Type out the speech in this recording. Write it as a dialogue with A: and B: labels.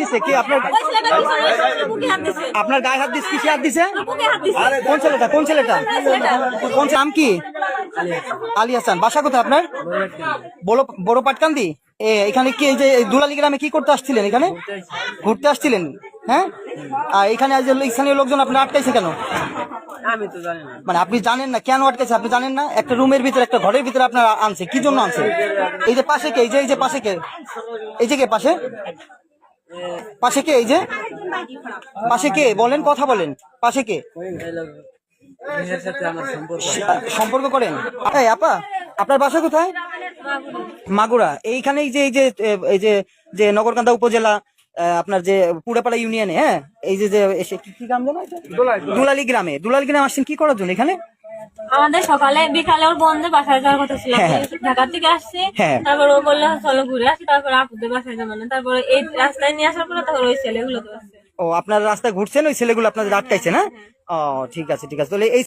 A: দিছে? কে আপনার আপনার গায়ে হাত দিছে? কিসে হাত দিছে? কোন ছেলেটা? কোন ছেলেটা? কোন নাম কি? আলী হাসান। বাসা কোথায় আপনার? বড় পাটকান্দি। এখানে কি এই যে দুলালি গ্রামে কি করতে আসছিলেন? এখানে ঘুরতে আসছিলেন? হ্যাঁ। আর এখানে স্থানীয় লোকজন আপনার আটকাইছে কেন?
B: আমি তো জানি না।
A: মানে আপনি জানেন না কেন আটকাইছে? আপনি জানেন না? একটা রুমের ভিতরে, একটা ঘরের ভিতরে আপনার আনছে কি জন্য আনছে? এই যে পাশে কে? এই যে পাশে কে? এই যে কে পাশে? পাশে কে? এই যে পাশে কে? বলেন, কথা বলেন। পাশে কে?
B: এর সাথে আমার সম্পর্ক।
A: সম্পর্ক করেন? এই আপা, আপনার বাসা কোথায়? মাগুরা। এইখানে এই যে যে নগরকান্দা উপজেলা, আপনার যে পুরাপাড়া ইউনিয়নে, হ্যাঁ, এই যে কি গ্রাম জানো? দুলালি গ্রামে। দুলালি গ্রামে আসছেন কি করার জন্য এখানে?
C: আমাদের সকালে বিকালে ওর বন্ধের বাসায় যাওয়ার কথা ছিল,
A: হ্যাঁ।
C: ঢাকা থেকে আসছে।
A: হ্যাঁ।
C: তারপর ও বললো চলো ঘুরে আসি, তারপর আপুদের বাসায় যাবো না। তারপরে এই রাস্তায় নিয়ে আসার পরে তখন ওই ছেলেগুলো তো আসছে।
A: ও, আপনার রাস্তায় ঘুরছেন, ওই ছেলেগুলো আপনাদের আটকাইছে না? ও ঠিক আছে, ঠিক আছে। তাহলে এই